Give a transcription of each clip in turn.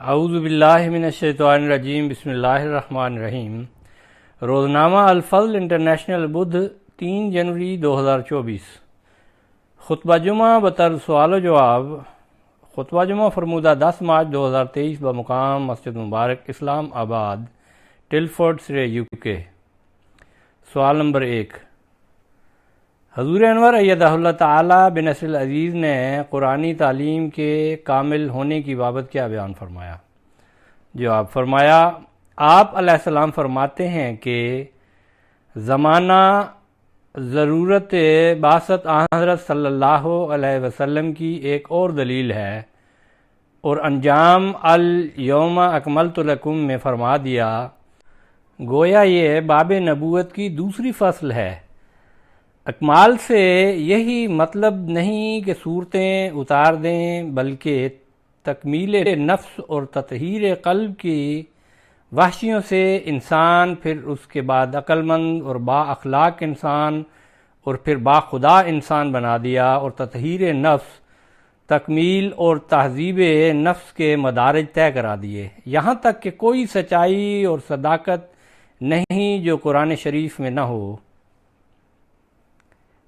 اعوذ باللہ من الشیطان الرجیم، بسم اللہ الرحمن الرحیم۔ روزنامہ الفضل انٹرنیشنل بدھ 3 جنوری 2024۔ خطبہ جمعہ بطرز سوال و جواب۔ خطبہ جمعہ فرمودہ 10 مارچ 2023 بمقام مسجد مبارک اسلام آباد، ٹلفورڈ سرے UK۔ سوال نمبر 1۔ حضور انور ایدہ اللہ تعالی بنصر العزیز نے قرآنی تعلیم کے کامل ہونے کی بابت کیا بیان فرمایا؟ جواب فرمایا، آپ علیہ السلام فرماتے ہیں کہ زمانہ ضرورت بعثت حضرت صلی اللہ علیہ وسلم کی ایک اور دلیل ہے، اور انجام الیوم اکملت لکم میں فرما دیا، گویا یہ باب نبوت کی دوسری فصل ہے۔ اکمال سے یہی مطلب نہیں کہ صورتیں اتار دیں، بلکہ تکمیل نفس اور تطہیر قلب کی وحشیوں سے انسان، پھر اس کے بعد عقل مند اور با اخلاق انسان، اور پھر با خدا انسان بنا دیا، اور تطہیر نفس، تکمیل اور تہذیب نفس کے مدارج طے کرا دیے، یہاں تک کہ کوئی سچائی اور صداقت نہیں جو قرآن شریف میں نہ ہو۔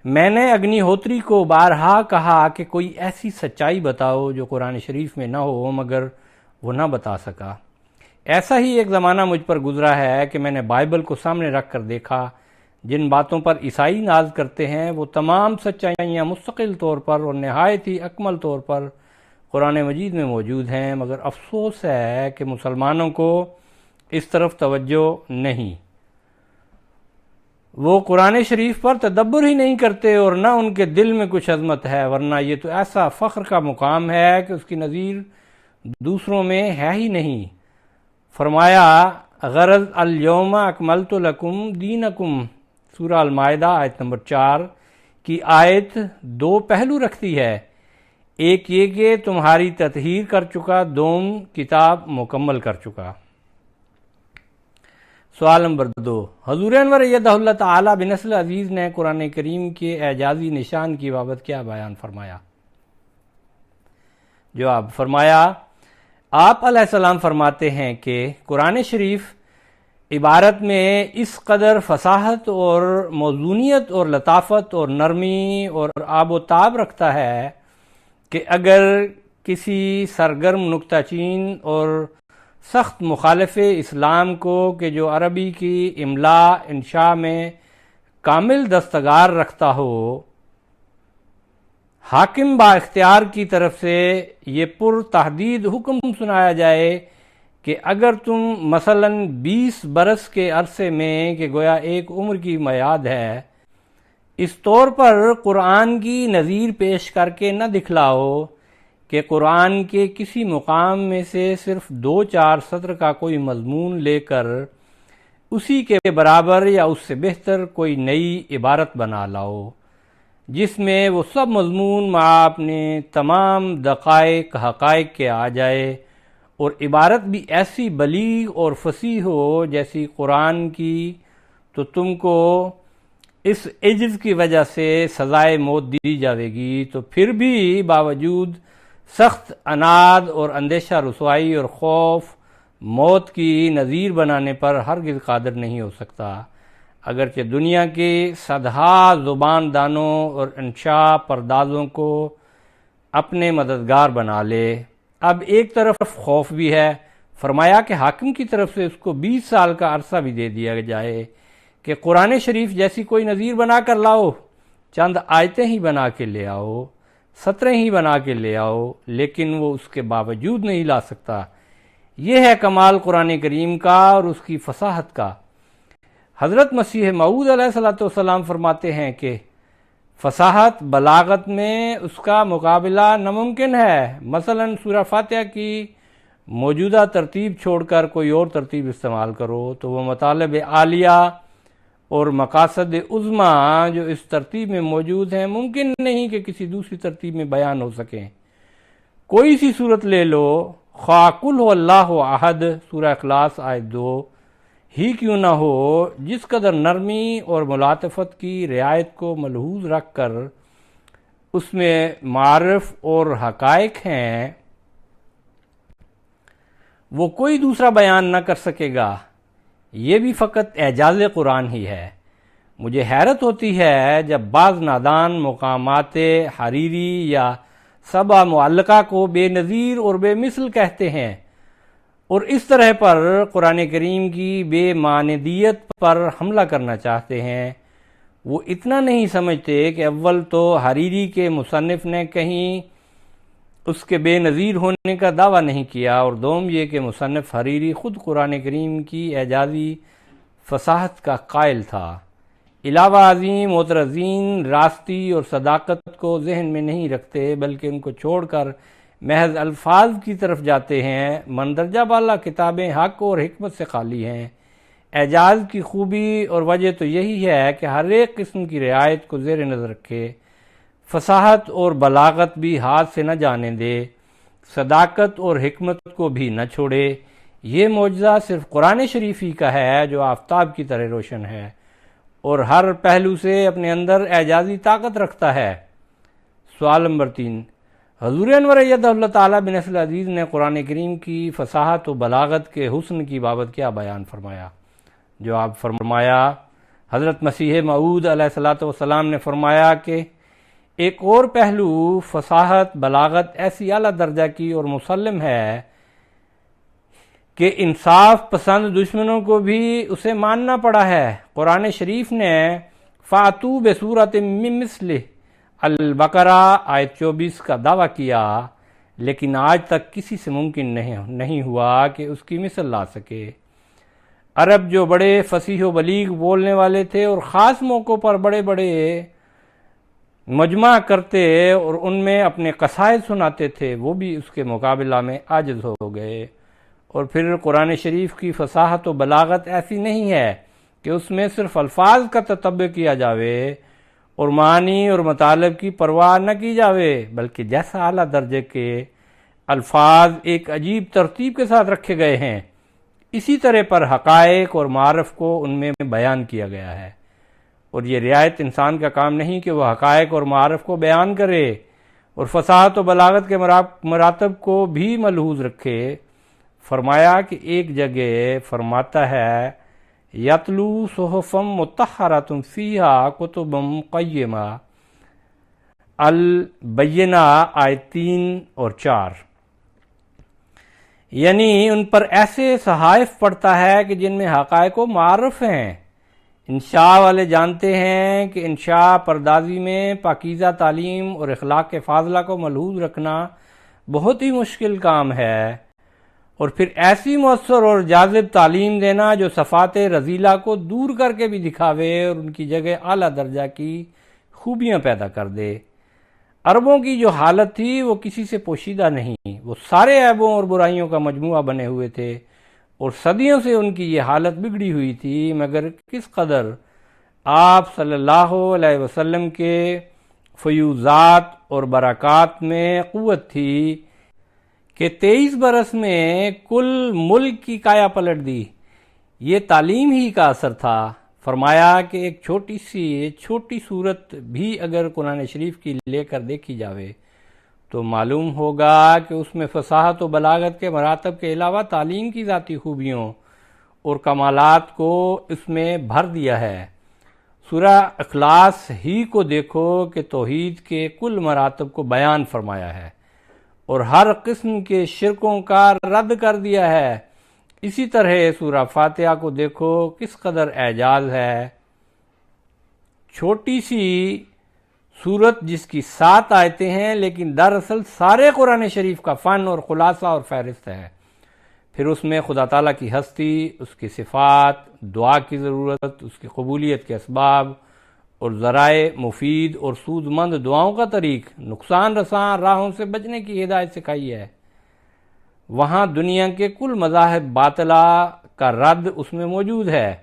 میں نے اگنی ہوتری کو بارہا کہا کہ کوئی ایسی سچائی بتاؤ جو قرآن شریف میں نہ ہو، مگر وہ نہ بتا سکا۔ ایسا ہی ایک زمانہ مجھ پر گزرا ہے کہ میں نے بائبل کو سامنے رکھ کر دیکھا، جن باتوں پر عیسائی ناز کرتے ہیں وہ تمام سچائیاں مستقل طور پر اور نہایت ہی اکمل طور پر قرآن مجید میں موجود ہیں، مگر افسوس ہے کہ مسلمانوں کو اس طرف توجہ نہیں۔ وہ قرآن شریف پر تدبر ہی نہیں کرتے، اور نہ ان کے دل میں کچھ عظمت ہے، ورنہ یہ تو ایسا فخر کا مقام ہے کہ اس کی نظیر دوسروں میں ہے ہی نہیں۔ فرمایا، غرض الیوم اکملت لکم دینکم، سورہ المائدہ آیت نمبر 4 کی آیت 2 پہلو رکھتی ہے، ایک یہ کہ تمہاری تطہیر کر چکا، دوم کتاب مکمل کر چکا۔ سوال نمبر 2۔ حضور انور ایدہ اللہ تعالی بنصر العزیز نے قرآن کریم کے اعجازی نشان کی بابت کیا بیان فرمایا؟ جواب فرمایا، آپ علیہ السلام فرماتے ہیں کہ قرآن شریف عبارت میں اس قدر فصاحت اور موزونیت اور لطافت اور نرمی اور آب و تاب رکھتا ہے کہ اگر کسی سرگرم نکتہ چین اور سخت مخالف اسلام کو کہ جو عربی کی املا انشاء میں کامل دستگار رکھتا ہو، حاکم با اختیار کی طرف سے یہ پر تحدید حکم سنایا جائے کہ اگر تم مثلاً 20 برس کے عرصے میں، کہ گویا ایک عمر کی میعاد ہے، اس طور پر قرآن کی نظیر پیش کر کے نہ دکھلاؤ کہ قرآن کے کسی مقام میں سے صرف 2-4 سطر کا کوئی مضمون لے کر اسی کے برابر یا اس سے بہتر کوئی نئی عبارت بنا لاؤ، جس میں وہ سب مضمون مع اپنے تمام دقائق حقائق کے آ جائے، اور عبارت بھی ایسی بلیغ اور فصیح ہو جیسی قرآن کی، تو تم کو اس عجز کی وجہ سے سزائے موت دی جاوے گی، تو پھر بھی باوجود سخت عناد اور اندیشہ رسوائی اور خوف موت کی نظیر بنانے پر ہرگز قادر نہیں ہو سکتا، اگرچہ دنیا کے صدہا زبان دانوں اور انشاء پردازوں کو اپنے مددگار بنا لے۔ اب ایک طرف خوف بھی ہے، فرمایا کہ حاکم کی طرف سے اس کو 20 سال کا عرصہ بھی دے دیا جائے کہ قرآن شریف جیسی کوئی نظیر بنا کر لاؤ، چند آیتیں ہی بنا کے لے آؤ، سطریں ہی بنا کے لے آؤ، لیکن وہ اس کے باوجود نہیں لا سکتا۔ یہ ہے کمال قرآن کریم کا اور اس کی فصاحت کا۔ حضرت مسیح موعود علیہ السلام فرماتے ہیں کہ فصاحت بلاغت میں اس کا مقابلہ ناممکن ہے۔ مثلا سورہ فاتحہ کی موجودہ ترتیب چھوڑ کر کوئی اور ترتیب استعمال کرو تو وہ مطالب عالیہ اور مقاصد عظمیٰ جو اس ترتیب میں موجود ہیں ممکن نہیں کہ کسی دوسری ترتیب میں بیان ہو سکیں۔ کوئی سی صورت لے لو، خواہ قل هو اللہ احد سورہ اخلاص آیت 2 ہی کیوں نہ ہو، جس قدر نرمی اور ملاطفت کی رعایت کو ملحوظ رکھ کر اس میں معارف اور حقائق ہیں، وہ کوئی دوسرا بیان نہ کر سکے گا، یہ بھی فقط اعجاز قرآن ہی ہے۔ مجھے حیرت ہوتی ہے جب بعض نادان مقامات حریری یا سبع معلقہ کو بے نظیر اور بے مثل کہتے ہیں اور اس طرح پر قرآن کریم کی بے ماندیت پر حملہ کرنا چاہتے ہیں۔ وہ اتنا نہیں سمجھتے کہ اول تو حریری کے مصنف نے کہیں اس کے بے نظیر ہونے کا دعویٰ نہیں کیا، اور دوم یہ کہ مصنف حریری خود قرآن کریم کی اعجازی فصاحت کا قائل تھا۔ علاوہ ازیں معترضین راستی اور صداقت کو ذہن میں نہیں رکھتے، بلکہ ان کو چھوڑ کر محض الفاظ کی طرف جاتے ہیں۔ مندرجہ بالا کتابیں حق اور حکمت سے خالی ہیں۔ اعجاز کی خوبی اور وجہ تو یہی ہے کہ ہر ایک قسم کی رعایت کو زیر نظر رکھے، فصاحت اور بلاغت بھی ہاتھ سے نہ جانے دے، صداقت اور حکمت کو بھی نہ چھوڑے۔ یہ معجزہ صرف قرآن شریف ہی کا ہے جو آفتاب کی طرح روشن ہے اور ہر پہلو سے اپنے اندر اعجازی طاقت رکھتا ہے۔ سوال نمبر 3، حضور انور ایدہ اللہ تعالیٰ بنصر عزیز نے قرآن کریم کی فصاحت و بلاغت کے حسن کی بابت کیا بیان فرمایا؟ جواب فرمایا، حضرت مسیح موعود علیہ الصلوۃ والسلام نے فرمایا کہ ایک اور پہلو فصاحت بلاغت ایسی اعلیٰ درجہ کی اور مسلم ہے کہ انصاف پسند دشمنوں کو بھی اسے ماننا پڑا ہے۔ قرآن شریف نے فَأْتُوا بِسُورَةٍ مِّن مِّثْلِهِ البقرہ آیت 24 کا دعویٰ کیا، لیکن آج تک کسی سے ممکن نہیں ہوا کہ اس کی مثل لا سکے۔ عرب جو بڑے فصیح و بلیغ بولنے والے تھے اور خاص موقعوں پر بڑے بڑے مجمع کرتے اور ان میں اپنے قصائد سناتے تھے، وہ بھی اس کے مقابلہ میں عاجز ہو گئے۔ اور پھر قرآن شریف کی فصاحت و بلاغت ایسی نہیں ہے کہ اس میں صرف الفاظ کا تتبع کیا جاوے اور معنی اور مطالب کی پرواہ نہ کی جاوے، بلکہ جیسا اعلیٰ درجے کے الفاظ ایک عجیب ترتیب کے ساتھ رکھے گئے ہیں، اسی طرح پر حقائق اور معارف کو ان میں بیان کیا گیا ہے۔ اور یہ رعایت انسان کا کام نہیں کہ وہ حقائق اور معارف کو بیان کرے اور فصاحت و بلاغت کے مراتب کو بھی ملحوظ رکھے۔ فرمایا کہ ایک جگہ فرماتا ہے یتلو صحفا مطہرۃ فیہا کتب قیمہ، البینہ آیت 3 اور 4، یعنی ان پر ایسے صحائف پڑھتا ہے کہ جن میں حقائق و معارف ہیں۔ انشاء والے جانتے ہیں کہ انشاء پردازی میں پاکیزہ تعلیم اور اخلاق فاضلہ کو ملحوظ رکھنا بہت ہی مشکل کام ہے، اور پھر ایسی مؤثر اور جاذب تعلیم دینا جو صفات رذیلہ کو دور کر کے بھی دکھاوے اور ان کی جگہ اعلیٰ درجہ کی خوبیاں پیدا کر دے۔ عربوں کی جو حالت تھی وہ کسی سے پوشیدہ نہیں، وہ سارے عیبوں اور برائیوں کا مجموعہ بنے ہوئے تھے اور صدیوں سے ان کی یہ حالت بگڑی ہوئی تھی، مگر کس قدر آپ صلی اللہ علیہ وسلم کے فیوزات اور برکات میں قوت تھی کہ 23 برس میں کل ملک کی کایا پلٹ دی۔ یہ تعلیم ہی کا اثر تھا۔ فرمایا کہ ایک چھوٹی صورت بھی اگر قرآن شریف کی لے کر دیکھی جاوے تو معلوم ہوگا کہ اس میں فصاحت و بلاغت کے مراتب کے علاوہ تعلیم کی ذاتی خوبیوں اور کمالات کو اس میں بھر دیا ہے۔ سورہ اخلاص ہی کو دیکھو کہ توحید کے کل مراتب کو بیان فرمایا ہے اور ہر قسم کے شرکوں کا رد کر دیا ہے۔ اسی طرح سورہ فاتحہ کو دیکھو کس قدر اعجاز ہے۔ چھوٹی سی سورت جس کی 7 آیتیں ہیں، لیکن دراصل سارے قرآن شریف کا فن اور خلاصہ اور فہرست ہے۔ پھر اس میں خدا تعالیٰ کی ہستی، اس کی صفات، دعا کی ضرورت، اس کی قبولیت کے اسباب اور ذرائع مفید اور سود مند دعاؤں کا طریق، نقصان رساں راہوں سے بچنے کی ہدایت سکھائی ہے۔ وہاں دنیا کے کل مذاہب باطلہ کا رد اس میں موجود ہے۔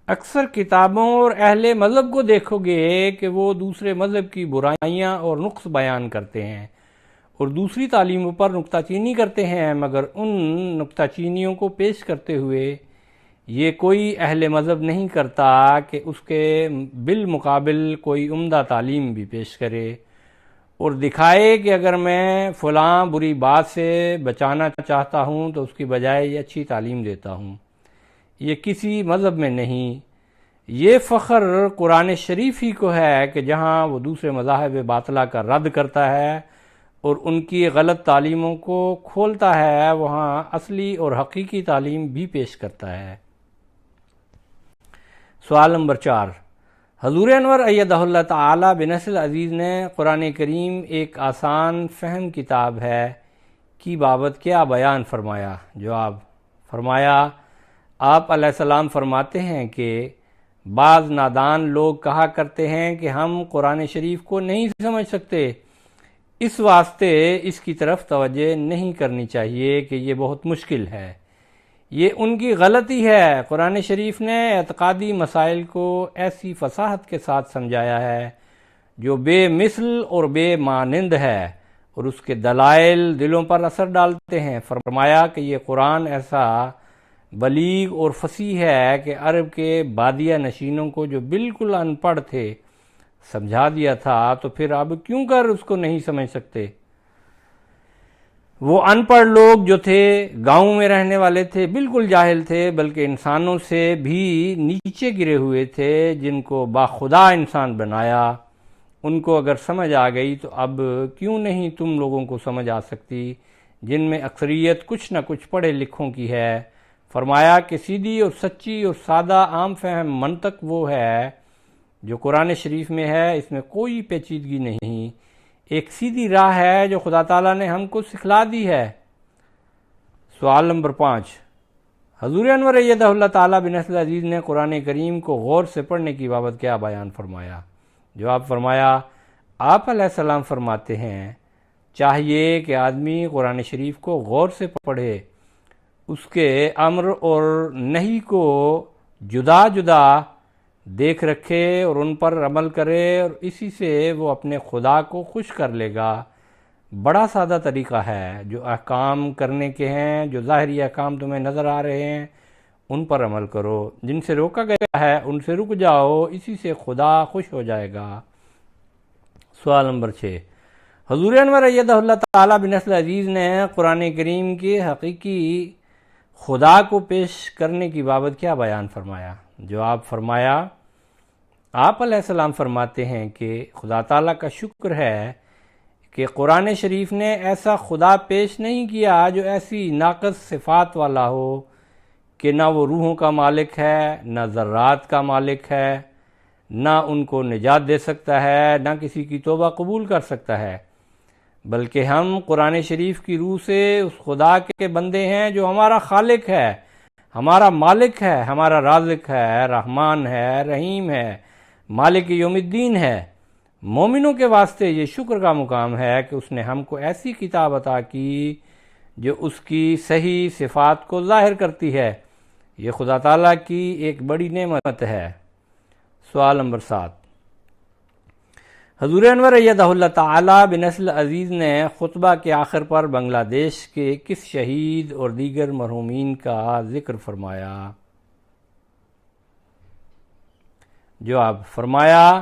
اکثر کتابوں اور اہل مذہب کو دیکھو گے کہ وہ دوسرے مذہب کی برائیاں اور نقص بیان کرتے ہیں اور دوسری تعلیموں پر نکتہ چینی کرتے ہیں، مگر ان نکتہ چینیوں کو پیش کرتے ہوئے یہ کوئی اہل مذہب نہیں کرتا کہ اس کے بالمقابل کوئی عمدہ تعلیم بھی پیش کرے، اور دکھائے کہ اگر میں فلاں بری بات سے بچانا چاہتا ہوں تو اس کی بجائے یہ اچھی تعلیم دیتا ہوں۔ یہ کسی مذہب میں نہیں۔ یہ فخر قرآن شریف ہی کو ہے کہ جہاں وہ دوسرے مذاہب باطلہ کا رد کرتا ہے اور ان کی غلط تعلیموں کو کھولتا ہے، وہاں اصلی اور حقیقی تعلیم بھی پیش کرتا ہے۔ سوال نمبر 4، حضور انور ایدہ اللہ تعالی بنصر عزیز نے قرآن کریم ایک آسان فہم کتاب ہے کی بابت کیا بیان فرمایا؟ جواب، فرمایا آپ علیہ السلام فرماتے ہیں کہ بعض نادان لوگ کہا کرتے ہیں کہ ہم قرآن شریف کو نہیں سمجھ سکتے، اس واسطے اس کی طرف توجہ نہیں کرنی چاہیے کہ یہ بہت مشکل ہے۔ یہ ان کی غلطی ہے۔ قرآن شریف نے اعتقادی مسائل کو ایسی فصاحت کے ساتھ سمجھایا ہے جو بے مثل اور بے مانند ہے، اور اس کے دلائل دلوں پر اثر ڈالتے ہیں۔ فرمایا کہ یہ قرآن ایسا بلیغ اور فصیح ہے کہ عرب کے بادیہ نشینوں کو جو بالکل ان پڑھ تھے سمجھا دیا تھا، تو پھر اب کیوں کر اس کو نہیں سمجھ سکتے؟ وہ ان پڑھ لوگ جو تھے، گاؤں میں رہنے والے تھے، بالکل جاہل تھے، بلکہ انسانوں سے بھی نیچے گرے ہوئے تھے، جن کو باخدا انسان بنایا۔ ان کو اگر سمجھ آ گئی تو اب کیوں نہیں تم لوگوں کو سمجھ آ سکتی، جن میں اکثریت کچھ نہ کچھ پڑھے لکھوں کی ہے۔ فرمایا کہ سیدھی اور سچی اور سادہ عام فہم منطق وہ ہے جو قرآن شریف میں ہے، اس میں کوئی پیچیدگی نہیں، ایک سیدھی راہ ہے جو خدا تعالیٰ نے ہم کو سکھلا دی ہے۔ سوال نمبر 5، حضور انور ایدہ اللہ تعالیٰ بنصر عزیز نے قرآن کریم کو غور سے پڑھنے کی بابت کیا بیان فرمایا؟ جواب، فرمایا آپ علیہ السلام فرماتے ہیں چاہیے کہ آدمی قرآن شریف کو غور سے پڑھے، اس کے امر اور نہی کو جدا جدا دیکھ رکھے اور ان پر عمل کرے، اور اسی سے وہ اپنے خدا کو خوش کر لے گا۔ بڑا سادہ طریقہ ہے، جو احکام کرنے کے ہیں، جو ظاہری احکام تمہیں نظر آ رہے ہیں ان پر عمل کرو، جن سے روکا گیا ہے ان سے رک جاؤ، اسی سے خدا خوش ہو جائے گا۔ سوال نمبر 6، حضور انور ایدہ اللہ تعالیٰ بنصر عزیز نے قرآن کریم کے حقیقی خدا کو پیش کرنے کی بابت کیا بیان فرمایا؟ جواب، فرمایا آپ علیہ السلام فرماتے ہیں کہ خدا تعالیٰ کا شکر ہے کہ قرآن شریف نے ایسا خدا پیش نہیں کیا جو ایسی ناقص صفات والا ہو کہ نہ وہ روحوں کا مالک ہے، نہ ذرات کا مالک ہے، نہ ان کو نجات دے سکتا ہے، نہ کسی کی توبہ قبول کر سکتا ہے، بلکہ ہم قرآن شریف کی روح سے اس خدا کے بندے ہیں جو ہمارا خالق ہے، ہمارا مالک ہے، ہمارا رازق ہے، رحمان ہے، رحیم ہے، مالک یوم الدین ہے۔ مومنوں کے واسطے یہ شکر کا مقام ہے کہ اس نے ہم کو ایسی کتاب عطا کی جو اس کی صحیح صفات کو ظاہر کرتی ہے۔ یہ خدا تعالیٰ کی ایک بڑی نعمت ہے۔ سوال نمبر 7، حضور انور ایدہ اللہ تعالیٰ بنصر عزیز نے خطبہ کے آخر پر بنگلہ دیش کے کس شہید اور دیگر مرحومین کا ذکر فرمایا؟ جواب، فرمایا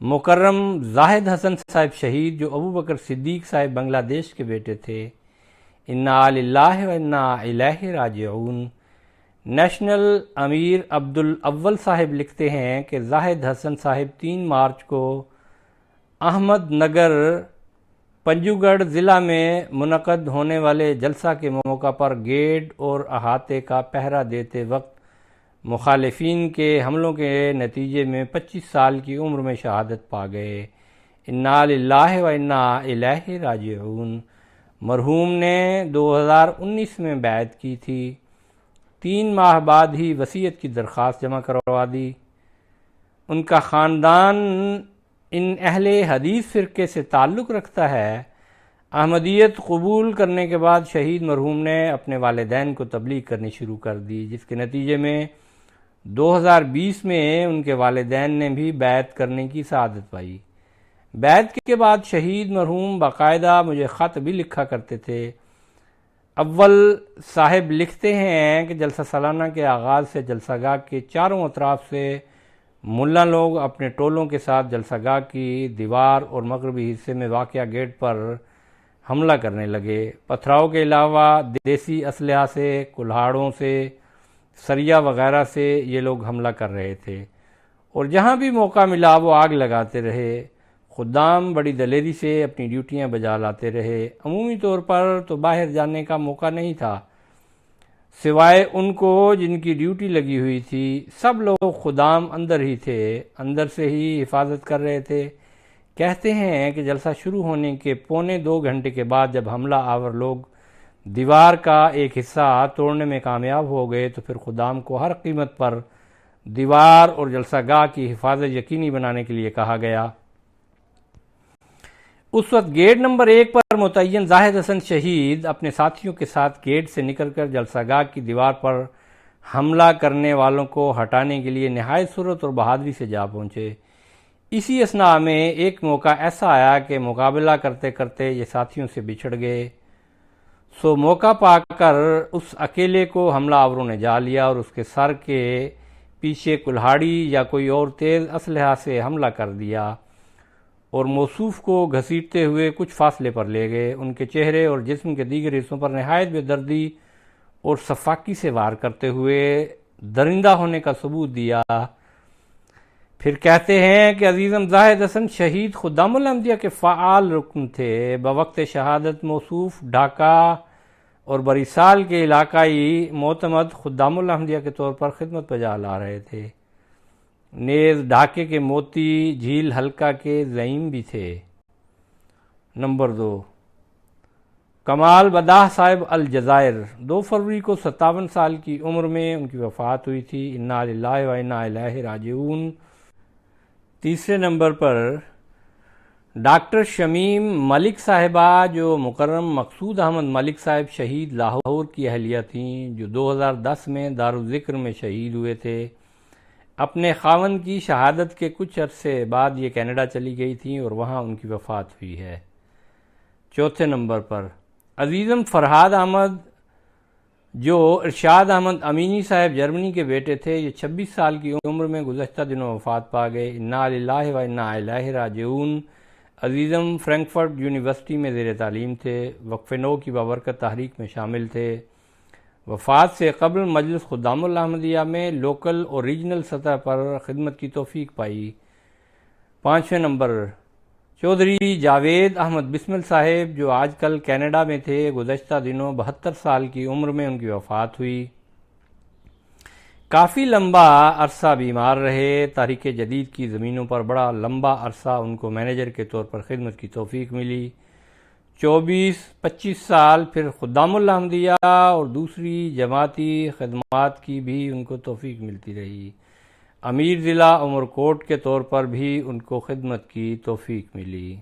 مکرم زاہد حسن صاحب شہید، جو ابو بکر صدیق صاحب بنگلہ دیش کے بیٹے تھے۔ انا للہ و انا الیہ راجعون۔ نیشنل امیر عبد الاول صاحب لکھتے ہیں کہ زاہد حسن صاحب 3 مارچ کو احمد نگر پنجو گڑھ ضلع میں منعقد ہونے والے جلسہ کے موقع پر گیٹ اور احاطے کا پہرا دیتے وقت مخالفین کے حملوں کے نتیجے میں 25 سال کی عمر میں شہادت پا گئے۔ انا للہ و انا الیہ راجعون۔ مرحوم نے 2019 میں بیعت کی تھی، 3 ماہ بعد ہی وصیت کی درخواست جمع کروا دی۔ ان کا خاندان ان اہل حدیث فرقے سے تعلق رکھتا ہے۔ احمدیت قبول کرنے کے بعد شہید مرحوم نے اپنے والدین کو تبلیغ کرنی شروع کر دی، جس کے نتیجے میں 2020 میں ان کے والدین نے بھی بیعت کرنے کی سعادت پائی۔ بیعت کے بعد شہید مرحوم باقاعدہ مجھے خط بھی لکھا کرتے تھے۔ اول صاحب لکھتے ہیں کہ جلسہ سالانہ کے آغاز سے جلسہ گاہ کے چاروں اطراف سے ملا لوگ اپنے ٹولوں کے ساتھ جلسہ گاہ کی دیوار اور مغربی حصے میں واقع گیٹ پر حملہ کرنے لگے۔ پتھراؤ کے علاوہ دیسی اسلحہ سے، کلہاڑوں سے، سریا وغیرہ سے یہ لوگ حملہ کر رہے تھے، اور جہاں بھی موقع ملا وہ آگ لگاتے رہے۔ خدام بڑی دلیری سے اپنی ڈیوٹیاں بجا لاتے رہے۔ عمومی طور پر تو باہر جانے کا موقع نہیں تھا، سوائے ان کو جن کی ڈیوٹی لگی ہوئی تھی۔ سب لوگ خدام اندر ہی تھے، اندر سے ہی حفاظت کر رہے تھے۔ کہتے ہیں کہ جلسہ شروع ہونے کے پونے 2 گھنٹے کے بعد جب حملہ آور لوگ دیوار کا ایک حصہ توڑنے میں کامیاب ہو گئے تو پھر خدام کو ہر قیمت پر دیوار اور جلسہ گاہ کی حفاظت یقینی بنانے کے لیے کہا گیا۔ اس وقت گیٹ نمبر 1 پر متعین زاہد حسن شہید اپنے ساتھیوں کے ساتھ گیٹ سے نکل کر جلسہ گاہ کی دیوار پر حملہ کرنے والوں کو ہٹانے کے لیے نہایت سرعت اور بہادری سے جا پہنچے۔ اسی اثناء میں ایک موقع ایسا آیا کہ مقابلہ کرتے کرتے یہ ساتھیوں سے بچھڑ گئے، سو موقع پا کر اس اکیلے کو حملہ آوروں نے جا لیا اور اس کے سر کے پیچھے کلہاڑی یا کوئی اور تیز اسلحہ سے حملہ کر دیا اور موصوف کو گھسیٹتے ہوئے کچھ فاصلے پر لے گئے۔ ان کے چہرے اور جسم کے دیگر حصوں پر نہایت بے دردی اور سفاکی سے وار کرتے ہوئے درندہ ہونے کا ثبوت دیا۔ پھر کہتے ہیں کہ عزیزم زاہد حسن شہید خدام الانبیاء کے فعال رکن تھے۔ بوقت شہادت موصوف ڈھاکہ اور بریسال کے علاقائی معتمد خدام الانبیاء کے طور پر خدمت بجا لا رہے تھے، نیز ڈھاکے کے موتی جھیل حلقہ کے زعیم بھی تھے۔ نمبر 2، کمال بداح صاحب الجزائر، 2 فروری کو 57 سال کی عمر میں ان کی وفات ہوئی تھی۔ انا للہ و انا الیہ راجعون۔ تیسرے نمبر پر ڈاکٹر شمیم ملک صاحبہ، جو مکرم مقصود احمد ملک صاحب شہید لاہور کی اہلیہ تھیں، جو 2010 میں دارالذکر میں شہید ہوئے تھے۔ اپنے خاوند کی شہادت کے کچھ عرصے بعد یہ کینیڈا چلی گئی تھیں اور وہاں ان کی وفات ہوئی ہے۔ چوتھے نمبر پر عزیزم فرہاد احمد، جو ارشاد احمد امینی صاحب جرمنی کے بیٹے تھے، یہ 26 سال کی عمر میں گزشتہ دنوں وفات پا گئے۔ انا للہ و انا الیہ راجعون۔ عزیزم فرینکفرٹ یونیورسٹی میں زیر تعلیم تھے، وقف نو کی بابرکت تحریک میں شامل تھے۔ وفات سے قبل مجلس خدام الاحمدیہ میں لوکل اور ریجنل سطح پر خدمت کی توفیق پائی۔ 5ویں نمبر چودھری جاوید احمد بسمل صاحب، جو آج کل کینیڈا میں تھے، گزشتہ دنوں 72 سال کی عمر میں ان کی وفات ہوئی۔ کافی لمبا عرصہ بیمار رہے۔ تحریک جدید کی زمینوں پر بڑا لمبا عرصہ ان کو مینیجر کے طور پر خدمت کی توفیق ملی۔ 24-25 سال پھر خدام الاحمدیہ اور دوسری جماعتی خدمات کی بھی ان کو توفیق ملتی رہی۔ امیر ضلع عمر کوٹ کے طور پر بھی ان کو خدمت کی توفیق ملی۔